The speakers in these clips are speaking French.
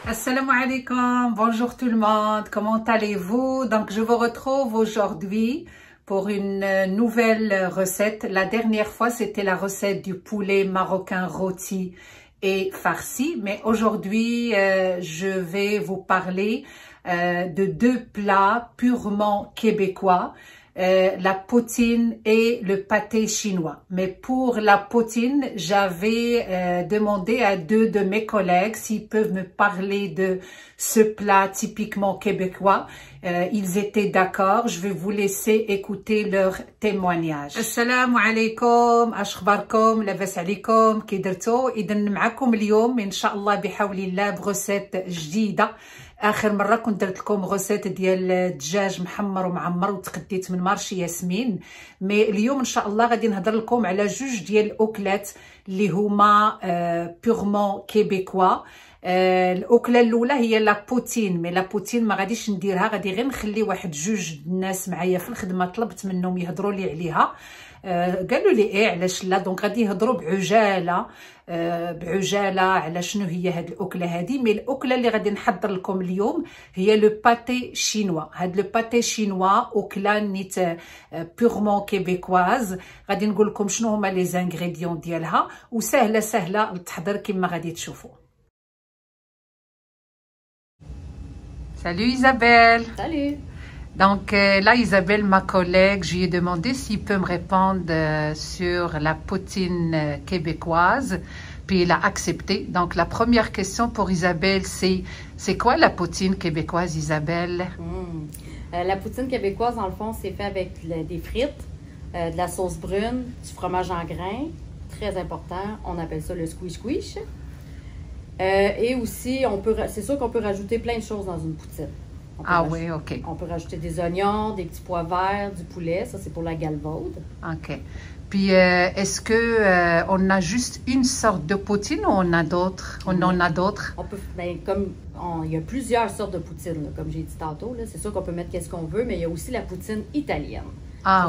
Assalamu alaikum, bonjour tout le monde, comment allez-vous? Donc je vous retrouve aujourd'hui pour une nouvelle recette. La dernière fois c'était la recette du poulet marocain rôti et farci, mais aujourd'hui je vais vous parler de deux plats purement québécois. La poutine et le pâté chinois. Mais pour la poutine, j'avais demandé à deux de mes collègues s'ils peuvent me parler de ce plat typiquement québécois. Ils étaient d'accord. Je vais vous laisser écouter leur témoignage. Assalamu alaikum, ashkhbarkom, labas alaikum, كي درتو؟ إذا معكم اليوم إن شاء الله بحول الله بغسيت جديدة. اخر مره كنت درت لكم غوسيت ديال الدجاج محمر ومعمر وتقديت من مارشي ياسمين، مي اليوم ان شاء الله غادي نهضر لكم على جوج ديال الاكلات اللي هما بيغمون كيبيكوا. الاكله الاولى هي لا بوتين، مي لا بوتين ما غاديش نديرها، غادي غير نخلي واحد جوج الناس معايا في الخدمه طلبت منهم يهضروا لي عليها. قالوا لي ايه علاش لا، دونك غادي يهضروا بعجاله على شنو هي هاد الاكله هادي. مي الاكله اللي غادي نحضر لكم اليوم هي لو باتي شينوا. هاد لو باتي شينوا اكله نيت بيغمون كيبيكواز. غادي نقول لكم شنو هما لي زانغريديون ديالها، وسهله التحضير كما غادي تشوفوا. Salut Isabelle. Salut. Donc là, Isabelle, ma collègue, je lui ai demandé s'il peut me répondre sur la poutine québécoise, puis il a accepté. Donc la première question pour Isabelle, c'est quoi la poutine québécoise, Isabelle? La poutine québécoise, dans le fond, c'est fait avec des frites, de la sauce brune, du fromage en grains, très important, on appelle ça le squish-squish. Et aussi, c'est sûr qu'on peut rajouter plein de choses dans une poutine. Oui, ok. On peut rajouter des oignons, des petits pois verts, du poulet. Ça, c'est pour la galvaude. Ok. Puis, est-ce que on a juste une sorte de poutine ou on a d'autres? On en a d'autres? Il y a plusieurs sortes de poutine, là, comme j'ai dit tantôt. C'est sûr qu'on peut mettre qu'est-ce qu'on veut, mais il y a aussi la poutine italienne.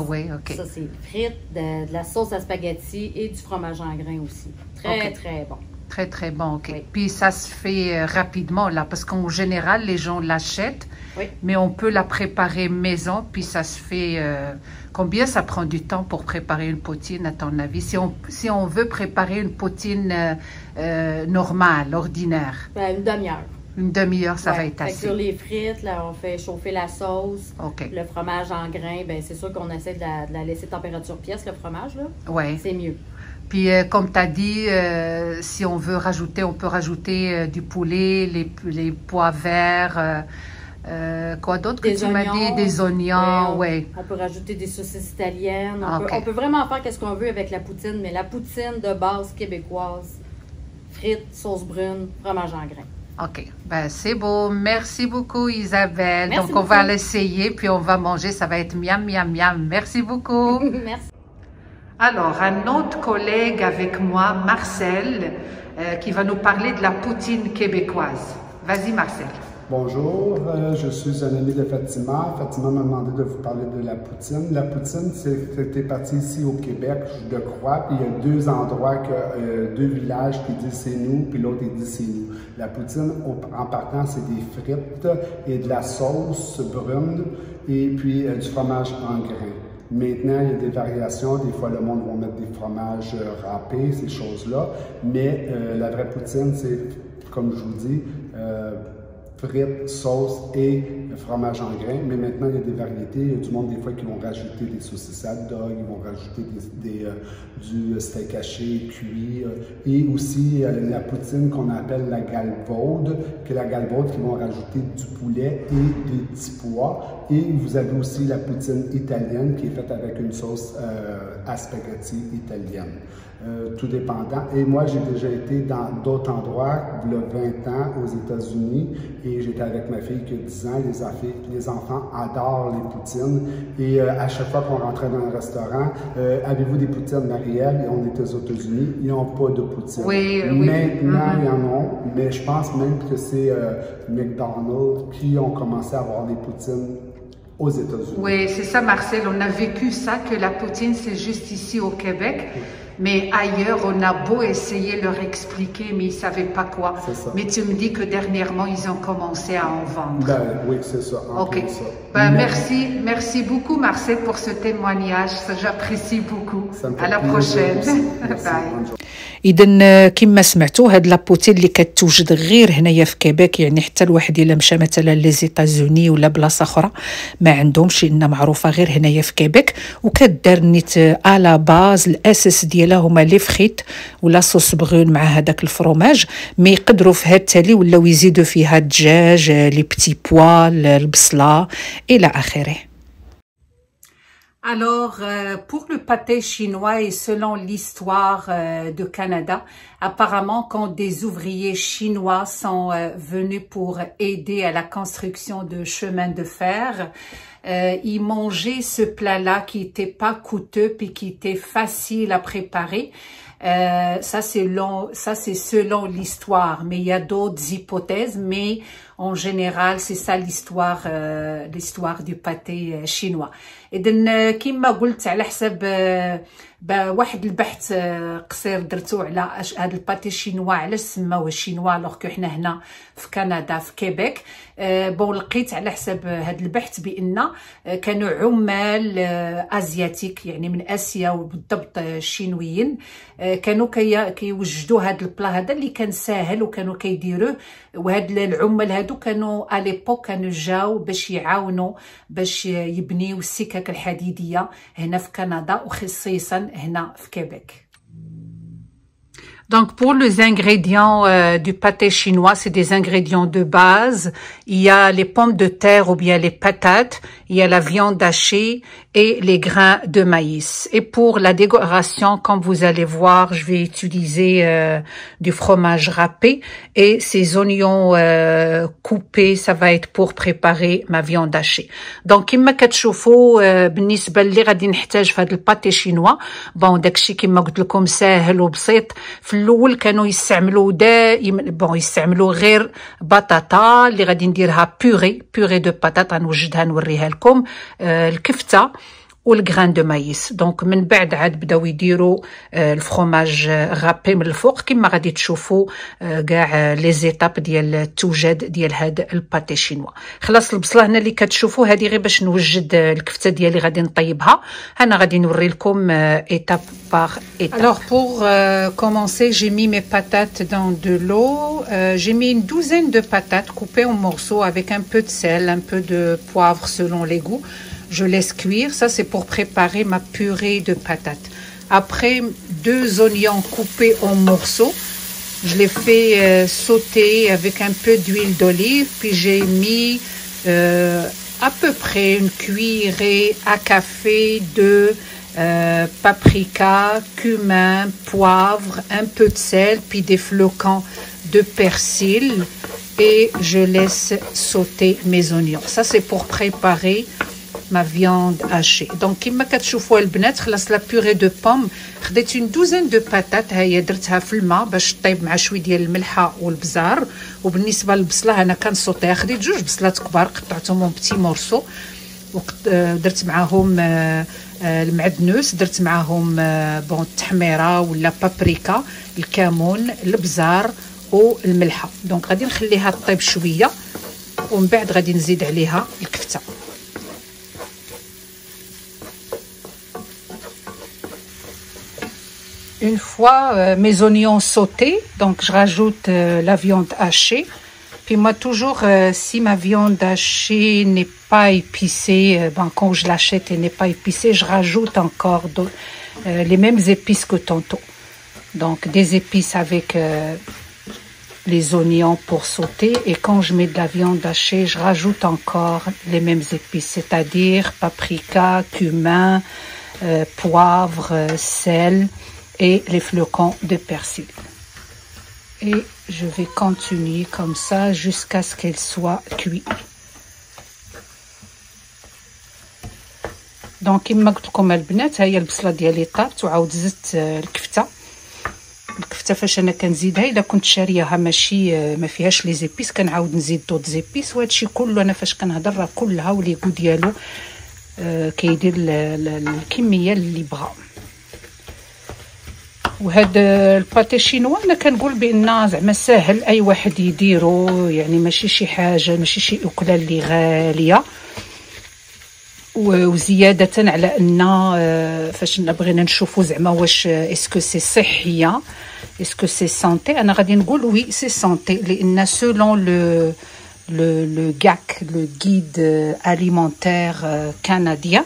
Oui, ok. Ça, c'est frites, de la sauce à spaghetti et du fromage en grains aussi. Très bon. Très bon, ok. Oui. Puis ça se fait rapidement là, parce qu'en général, les gens l'achètent, oui, mais on peut la préparer maison, puis ça se fait... combien ça prend du temps pour préparer une poutine, à ton avis? Si on veut préparer une poutine normale, ordinaire? Une demi-heure. Une demi-heure, ça va être assez. Sur les frites, là, on fait chauffer la sauce. Ok. Le fromage en grains, c'est sûr qu'on essaie de la laisser température pièce, le fromage, là. Ouais. C'est mieux. Puis, comme tu as dit, si on veut rajouter, on peut rajouter du poulet, les pois verts, quoi d'autre que tu m'as dit? Des oignons, ouais. On peut rajouter des saucisses italiennes. On peut vraiment faire ce qu'on veut avec la poutine, mais la poutine de base québécoise, frites, sauce brune, fromage en grains. Ok, c'est beau. Merci beaucoup Isabelle. Merci Donc beaucoup. on va l'essayer, puis on va manger. Ça va être miam, miam, miam. Merci beaucoup. Merci. Alors, un autre collègue avec moi, Marcel, qui va nous parler de la poutine québécoise. Vas-y, Marcel. Bonjour, je suis un ami de Fatima. Fatima m'a demandé de vous parler de la poutine. La poutine, c'était parti ici au Québec, je crois, puis il y a deux endroits, deux villages qui disent c'est nous, puis l'autre il dit c'est nous. La poutine, en partant, c'est des frites et de la sauce brune et puis du fromage en grains. Maintenant, il y a des variations. Des fois, le monde va mettre des fromages râpés, ces choses-là. Mais la vraie poutine, c'est, comme je vous dis, frites, sauce et fromage en grains. Mais maintenant, il y a des variétés. Il y a du monde, des fois, qui vont rajouter des saucisses hot dog, ils vont rajouter du steak haché cuit. Et aussi, la poutine qu'on appelle la galvaude, que la galvaude, qui vont rajouter du poulet et des petits pois. Et vous avez aussi la poutine italienne, qui est faite avec une sauce à spaghetti italienne. Tout dépendant. Et moi, j'ai déjà été dans d'autres endroits, il y a 20 ans, aux États-Unis, et j'étais avec ma fille qui a 10 ans. Les enfants adorent les poutines. Et à chaque fois qu'on rentrait dans un restaurant, avez-vous des poutines, Marielle? Et on était aux États-Unis, ils n'ont pas de poutine. Oui, Maintenant, ils en ont, mais je pense même que c'est McDonald's qui ont commencé à avoir des poutines aux États-Unis. Oui, c'est ça, Marcel. On a vécu ça, que la poutine, c'est juste ici au Québec. Mais ailleurs, on a beau essayer de leur expliquer, mais ils ne savaient pas quoi. Mais tu me dis que dernièrement, ils ont commencé à en vendre. Ben, oui, c'est ça. Ok. Ben, merci beaucoup, Marcel, pour ce témoignage. J'apprécie beaucoup. À la prochaine. Bye. اذا كما سمعتوا هاد لابوتين اللي كتوجد غير هنايا في كيبيك، يعني حتى الواحد الا مشى مثلا لي زيتازوني ولا بلاصه اخرى ما عندهمش، لان معروفه غير هنايا في كيبيك، وكدار نيت على باز الاساس ديالها هما لي فريت ولا صوص بغون مع هذاك الفروماج. مي يقدروا في هاد التالي ولاو يزيدوا فيها الدجاج، لي بتي بوال، البصله الى اخره. Alors, pour le pâté chinois et selon l'histoire du Canada, apparemment quand des ouvriers chinois sont venus pour aider à la construction de chemins de fer, ils mangeaient ce plat-là qui était pas coûteux puis qui était facile à préparer. Ça c'est selon l'histoire, mais il y a d'autres hypothèses, mais en général c'est ça l'histoire du pâté chinois. إذن كما قلت على حسب واحد البحث قصير درتو على هذا الباتي شينوا علاش سماوه شينوا لوغ كو حنا هنا في كندا في كيبيك. بون لقيت على حسب هذا البحث بان كانوا عمال ازياتيك يعني من اسيا وبالضبط شينويين كانوا كيوجدوا هذا البلا هذا اللي كان ساهل وكانوا كيديروه. وهاد العمال هادو كانوا اليبوك كانوا جاو باش يعاونوا باش يبنيو السكك الحديديه هنا في كندا وخصيصا هنا في كيبيك. Donc pour les ingrédients du pâté chinois, c'est des ingrédients de base. Il y a les pommes de terre ou bien les patates, il y a la viande hachée et les grains de maïs. Et pour la décoration, comme vous allez voir, je vais utiliser du fromage râpé et ces oignons coupés, ça va être pour préparer ma viande hachée. Donc كما كتشوفوا بالنسبة اللي غادي نحتاج في هذا الباتي شينوا، بون داكشي كما قلت لكم ساهل وبسيط. في الاول كانوا يستعملوا دائما يستعملوا غير بطاطا اللي غادي نديرها بوري دو بطاطا، نوجدها نوريها لكم، الكفته والغران دو مايس. دونك من بعد عاد بداو يديروا الفرomage غابي من الفوق كما غادي تشوفوا كاع لي زيتاب ديال التوجد ديال هذا الباتي شينوا. خلاص البصله هنا اللي كتشوفوا هذه غير باش نوجد الكفته ديالي غادي نطيبها. انا غادي نوري لكم étape par étape. Alors pour commencer, j'ai mis mes patates dans de l'eau. J'ai mis une douzaine de patates coupées en morceaux avec un peu de sel, un peu de poivre selon les goûts. Je laisse cuire. Ça, c'est pour préparer ma purée de patates. Après, 2 oignons coupés en morceaux. Je les fais sauter avec un peu d'huile d'olive. Puis, j'ai mis à peu près une cuillerée à café de paprika, cumin, poivre, un peu de sel, puis des flocons de persil. Et je laisse sauter mes oignons. Ça, c'est pour préparer ma viande hachée. Donc كما كتشوفوا البنات خلاص لا بوري دو بوم. خديت une douzaine de patates هي درتها في الماء باش طيب مع شويه ديال الملحه والبزار. وبالنسبه للبصله انا كنصوطيها، خديت 2 بصلات كبار قطعتهم بتي مورسو ودرت معاهم المعدنوس، درت معاهم بون التحميره ولا بابريكا، الكمون، البزار والملحه. دونك غادي نخليها طيب شويه ومن بعد غادي نزيد عليها الكفته. Une fois mes oignons sautés, donc je rajoute la viande hachée. Puis moi toujours, si ma viande hachée n'est pas épicée, quand je l'achète et n'est pas épicée, je rajoute encore les mêmes épices que tantôt. Donc des épices avec les oignons pour sauter. Et quand je mets de la viande hachée, je rajoute encore les mêmes épices, c'est-à-dire paprika, cumin, poivre, sel et les flocons de persil. Et je vais continuer comme ça jusqu'à ce qu'elle soit cuite. Donc كما قلت لكم البنات، هي البصله ديالي طابت وعاود زدت الكفته الكفته فاش انا كنزيدها الا كنت شارياها ماشي ما فيهاش لي زيبيس كنعاود نزيد دوط زيبيس، وهادشي كله انا فاش كنهضر راه كلها وليغو ديالو كيدير الكميه اللي بغا. وهذا الباتي شينوا انا كنقول بان زعما ساهل اي واحد يديرو، يعني ماشي شي حاجه ماشي شي اكله اللي غاليه، وزياده على ان فاش بغينا نشوفوا زعما واش اسكو سي صحيه اسكو سي سانتي، انا غادي نقول وي سي سانتي، لان سولون لو غاك لو غيد اليمونتير كنديان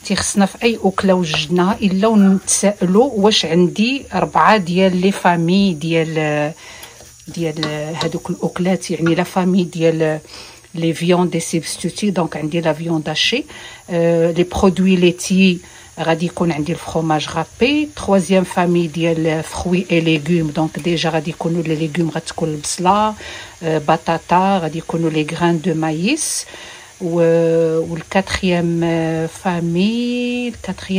تيخصنا في اي اكله وجدناها الا ونتسائلوا واش عندي 4 ديال لي فامي ديال هذوك الاكلات، يعني لا فامي ديال les viandes et substituts. Donc عندي la viande hachée, les produits laitiers غادي يكون عندي الفرomage râpé. Troisième famille ديال fruits et légumes, donc déjà غادي يكونوا les légumes غتكون البصله بطاطا، غادي يكونوا les grains de maïs. والكاتريام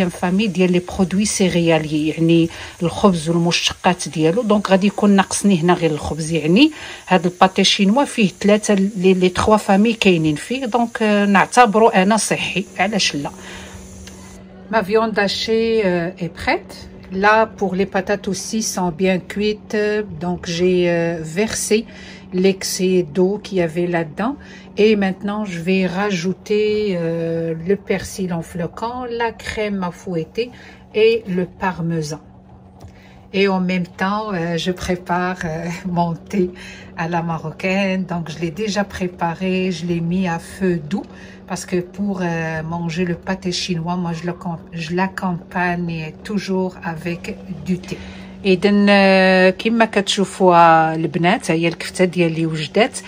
فامي ديال لي برودوي سيريالي، يعني الخبز والمشتقات ديالو. دونك غادي يكون ناقصني هنا غير الخبز، يعني هذا الباتي شينوا فيه 3 لي 3 فامي كاينين فيه، دونك نعتبرو انا صحي، علاش لا. Ma viande hachée est prête. Là, pour les patates aussi sont bien cuites. Donc, j'ai versé l'excès d'eau qu'il y avait là-dedans. Et maintenant, je vais rajouter le persil en flocons, la crème à fouetter et le parmesan. Et en même temps, je prépare mon thé à la marocaine. Donc, je l'ai déjà préparé, je l'ai mis à feu doux. Parce que pour manger le pâté chinois, moi, je l'accompagne toujours avec du thé. إذن كما كتشوفوا البنات هي الكفته ديالي وجدات.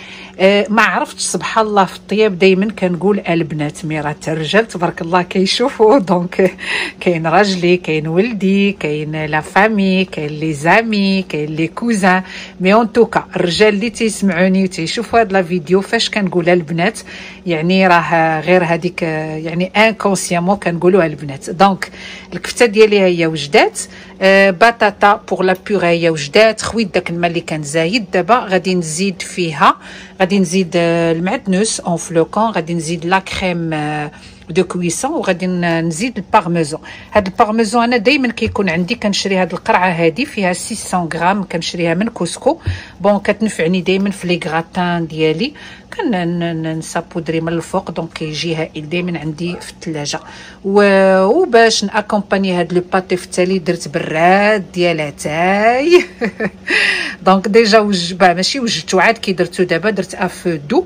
ما عرفتش سبحان الله في الطياب دائما كنقول البنات، مي راه الرجال تبارك الله كيشوفوا. دونك كاين راجلي، كاين ولدي، كاين لا فامي، كاين لي زامي، كاين لي كوزان، مي اون توكا الرجال اللي تيسمعوني وتيشوفوا هاد لا فيديو فاش كنقولها البنات يعني راه غير هذيك يعني انكونسيامون كنقولوها البنات. دونك الكفته ديالي هي وجدات، بطاطا بور لا بيغي هي وجدات، خويت داك الماء اللي كان زايد. دابا غادي نزيد فيها، غادي نزيد المعدنوس اون فلوكون، غادي نزيد لا كريم دو كويسون، وغادي نزيد البارميزون. هاد البارميزون انا دائما كيكون عندي كنشري هاد القرعه هادي فيها 600 غرام، كنشريها من كوسكو. بون كتنفعني دائما في لي غراتان ديالي، كنسابودري من الفوق، دونك كيجي هائل دائما عندي في الثلاجه. وباش ناكومباني هاد لو باتي في التالي درت براد ديال اتاي دونك ديجا ماشي وجدتو عاد كي درتو دابا درت افو دو.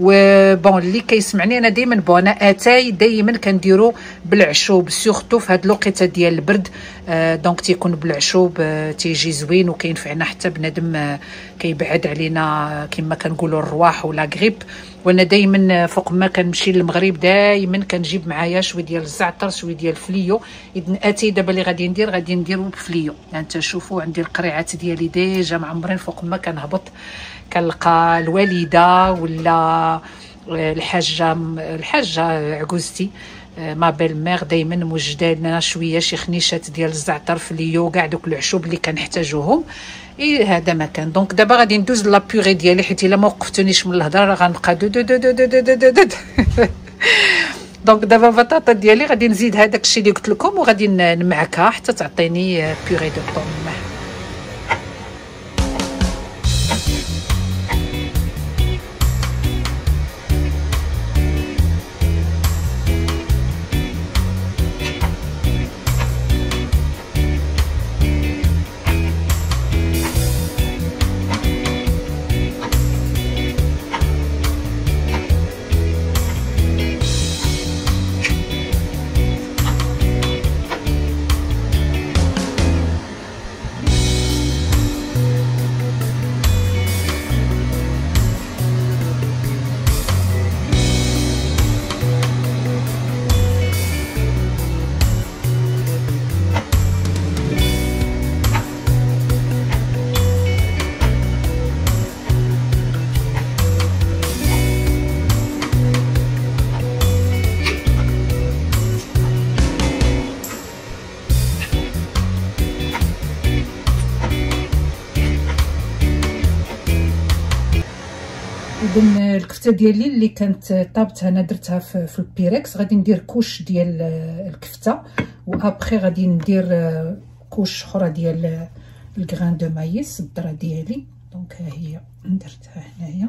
وبون اللي كيسمعني انا دائما بون اتاي دائما كنديرو بالعشوب، سورتو في هاد الوقيته ديال البرد. دونك تيكون بالعشوب تيجي زوين وكينفعنا حتى بنادم كيبعد علينا كما كنقولوا الرواح ولا غريب. وانا دائما فوق ما كنمشي للمغرب دائما كنجيب معايا شويه ديال الزعتر شويه ديال الفليو. اذن اتاي دابا اللي غادي نديرو بفليو. يعني تشوفوا عندي القريعات ديالي ديجا معمرين، فوق ما كنهبط كنلقى الوالده ولا الحاجه عجوزتي ما بيل مير دائما موجده لنا شويه شي خنيشات ديال الزعتر فليو كاع دوك العشوب اللي كنحتاجوهم. هذا ما كان. دونك دابا غادي ندوز لا بيغي ديالي، حيت الا ما وقفتونيش من الهضره غنبقى دونك دابا البطاطا ديالي غادي نزيد هذاك الشيء اللي قلت لكم، وغادي نمعكها حتى تعطيني بيغي دو طون. اذا الكفته ديالي اللي كانت طابتها انا درتها في البيركس. غادي ندير كوش ديال الكفته وابخي غادي ندير كوش اخرى ديال الغران دو مايس الذره ديالي. دونك ها هي درتها هنايا.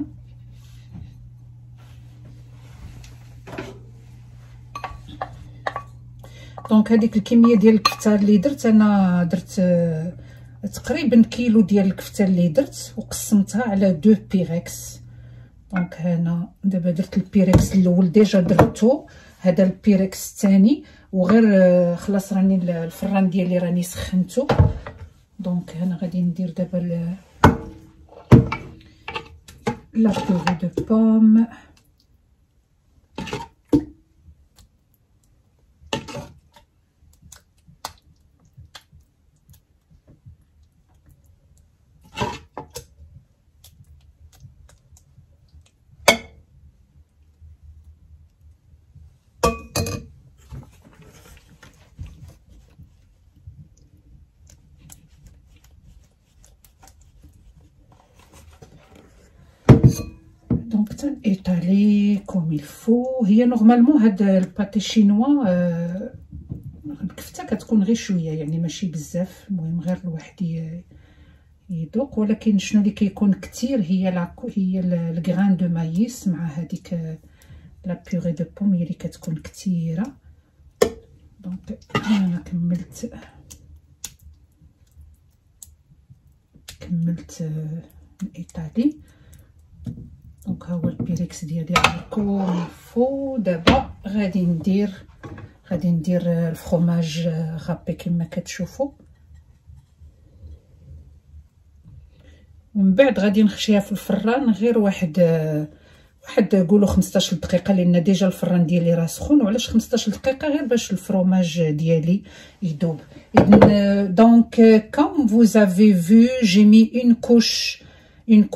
دونك هذيك الكميه ديال الكفته اللي درت انا درت تقريبا كيلو ديال الكفته اللي درت وقسمتها على 2 بيركس. دونك هنا دابا درت البيركس الاول ديجا درتو، هذا البيركس الثاني وغير خلاص راني الفران ديالي راني سخنتو. دونك هنا غادي ندير دابا لا بيغي دو بوم. دونك تنيطالي كوم الفو. هي نورمالمون هاد الباتي شينوا الكفته كتكون غير شويه يعني ماشي بزاف، المهم غير الواحد يذوق. ولكن شنو اللي كيكون كتير هي الغران دو مايس مع هذيك لا بيغي دو بوم هي اللي كتكون كثيره. دونك انا كملت الايطالي. دونك ها هو البيركس ديالي على كوم فو. دابا غادي ندير الفرomage غابي كما كتشوفوا، ومن بعد غادي نخشيها في الفران غير واحد قولوا 15 دقيقه، لان ديجا الفران ديالي راه سخون. وعلاش 15 دقيقه؟ غير باش الفرomage ديالي يذوب. Donc comme vous avez vu, j'ai mis une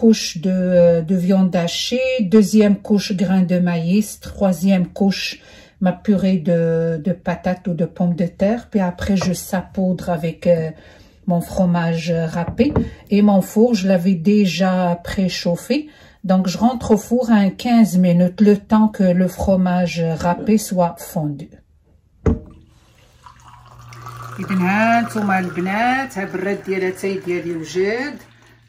couche de viande hachée, deuxième couche grain de maïs, troisième couche ma purée de patates ou de pommes de terre. Puis après je saupoudre avec mon fromage râpé. Et mon four, je l'avais déjà préchauffé. Donc je rentre au four à 15 minutes, le temps que le fromage râpé soit fondu. إذن ها نتوما البنات، ها البراد ديال اتاي ديالي وجد.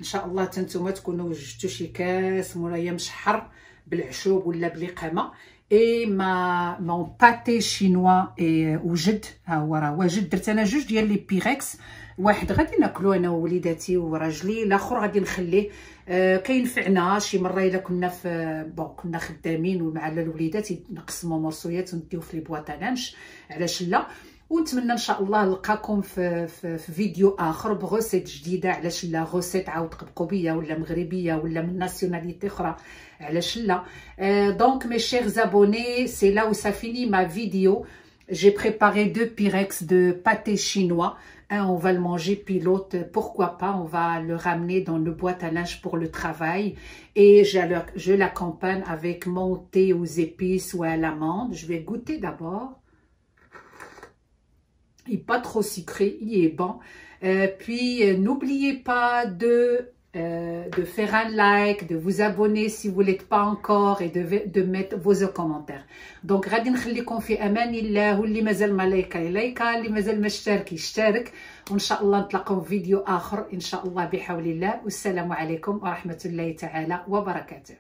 ان شاء الله نتوما تكونوا وجدتوا شي كاس مولايا مشحر بالعشوب ولا بالقامه. اي مون باتي شينوا وجد، ها هو راه واجد. درت انا جوج ديال لي بيركس، واحد غادي ناكلو انا ووليداتي وراجلي، الاخر غادي نخليه كينفعنا شي مره الا كنا كنا خدامين ومع الوليدات نقسموا مرصويات ونديو في لي بواطانانش، علاش لا. ونتمنى ان شاء الله نلقاكم في فيديو اخر بغوسيت جديده، علاش لا غوسيت عاود قبقوبيه ولا مغربيه ولا من ناسيوناليتي اخرى، علاش لا. دونك مي شيرز ابوني، سي لا où ça finit ma vidéo. J'ai préparé 2 pyrex de pâté chinois. Un, on va le manger, puis l'autre, pourquoi pas, on va le ramener dans le boîte à linge pour le travail. Et je l'accompagne avec mon thé aux épices ou à l'amande. Je vais goûter d'abord. Il n'est pas trop sucré, il est bon. Puis, n'oubliez pas de faire un like, de vous abonner si vous ne l'êtes pas encore et de mettre vos commentaires. Donc, غادي نخليكم في امان الله، واللي مازال ما لايكا، اللي مازال ما اشترك يشترك، وان شاء الله نتلاقاو في فيديو اخر ان شاء الله بحول الله. والسلام عليكم ورحمة الله تعالى وبركاته.